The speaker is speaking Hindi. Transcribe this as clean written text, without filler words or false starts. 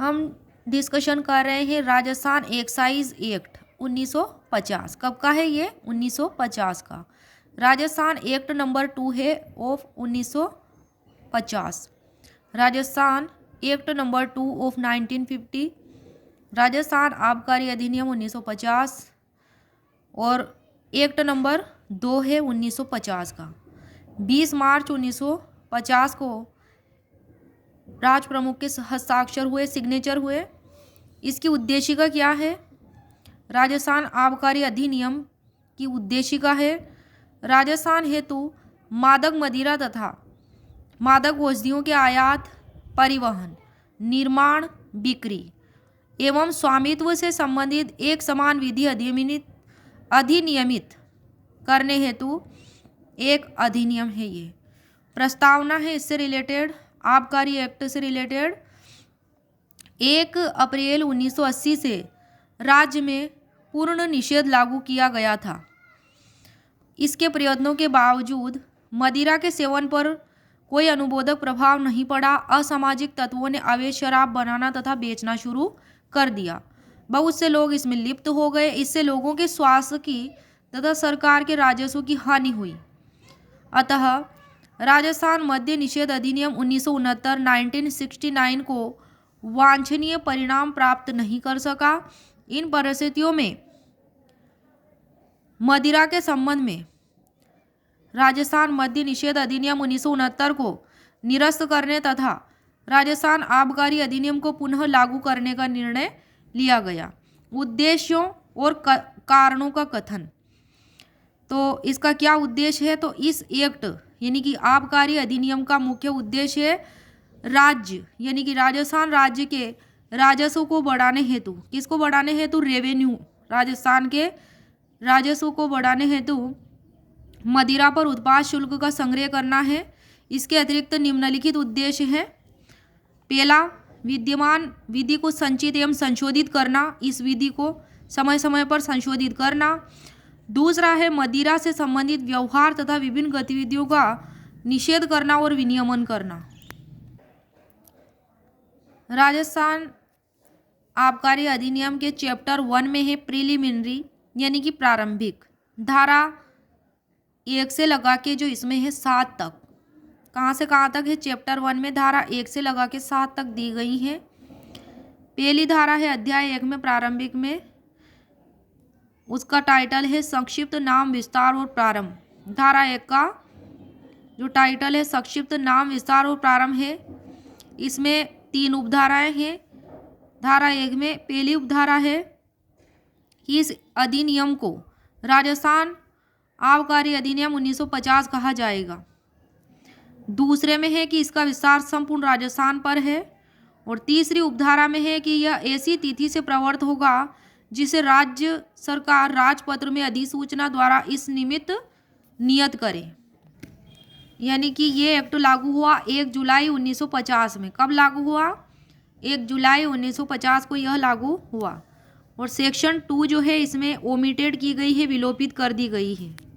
हम डिस्कशन कर रहे हैं राजस्थान एक्साइज एक्ट 1950। कब का है ये? 1950 का। राजस्थान एक्ट नंबर 2 है of 1950। Rajasthan act number 2 of 1950। Rajasthan आबकारी अधिनियम 1950 और एक्ट नंबर 2 है 1950 का। 20 मार्च 1950 को राज प्रमुख के हस्ताक्षर हुए, सिग्नेचर हुए। इसकी उद्देशिका क्या है? राजस्थान आबकारी अधिनियम की उद्देशिका है राजस्थान हेतु मादक मदिरा तथा मादक औषधियों के आयात, परिवहन, निर्माण, बिक्री एवं स्वामित्व से संबंधित एक समान विधि अधिनियमित करने हेतु एक अधिनियम है। ये प्रस्तावना है इससे रिलेटेड, आबकारी एक्ट से रिलेटेड। 1 अप्रैल 1980 से राज्य में पूर्ण निषेध लागू किया गया था। इसके प्रयत्नों के बावजूद मदिरा के सेवन पर कोई अनुबोधक प्रभाव नहीं पड़ा। असामाजिक तत्वों ने अवैध शराब बनाना तथा बेचना शुरू कर दिया। बहुत से लोग इसमें लिप्त हो गए। इससे लोगों के स्वास्थ्य की तथा सरकार के राजस्व की हानि हुई। अतः राजस्थान मद्य निषेध अधिनियम 1969 को वांछनीय परिणाम प्राप्त नहीं कर सका। इन परिस्थितियों में मदिरा के संबंध में राजस्थान मद्य निषेध अधिनियम 1969 को निरस्त करने तथा राजस्थान आबकारी अधिनियम को पुनः लागू करने का निर्णय लिया गया। उद्देश्यों और कारणों का कथन। तो इसका क्या उद्देश्य है? तो इस एक्ट यानी कि आबकारी अधिनियम का मुख्य उद्देश्य है राज्य यानी कि राजस्थान राज्य के राजस्व को बढ़ाने हेतु, किसको बढ़ाने हेतु? रेवेन्यू, राजस्थान के राजस्व को बढ़ाने हेतु मदिरा पर उत्पाद शुल्क का संग्रह करना है। इसके अतिरिक्त निम्नलिखित उद्देश्य हैं। पहला, विद्यमान विधि को संचित एवं संशोधित करना, इस विधि को समय समय पर संशोधित करना। दूसरा है मदिरा से संबंधित व्यवहार तथा विभिन्न गतिविधियों का निषेध करना और विनियमन करना। राजस्थान आबकारी अधिनियम के चैप्टर 1 में है प्रीलिमिनरी यानी कि प्रारंभिक, धारा 1 से लगा के जो इसमें है 7 तक। कहाँ से कहाँ तक है? चैप्टर 1 में धारा 1 से लगा के 7 तक दी गई है। पहली धारा है अध्याय 1 में प्रारंभिक में, उसका टाइटल है संक्षिप्त नाम विस्तार और प्रारंभ। धारा 1 का जो टाइटल है संक्षिप्त नाम विस्तार और प्रारंभ है। इसमें 3 उपधाराएं हैं। धारा 1 में पहली उपधारा है कि इस अधिनियम को राजस्थान आबकारी अधिनियम 1950 कहा जाएगा। दूसरे में है कि इसका विस्तार संपूर्ण राजस्थान पर है। और तीसरी उपधारा में है कि यह ऐसी तिथि से प्रवर्त होगा जिसे राज्य सरकार राजपत्र में अधिसूचना द्वारा इस निमित्त नियत करे। यानी कि ये एक्ट लागू हुआ 1 जुलाई 1950 में। कब लागू हुआ? 1 जुलाई 1950 को यह लागू हुआ। और सेक्शन 2 जो है इसमें ओमिटेड की गई है, विलोपित कर दी गई है।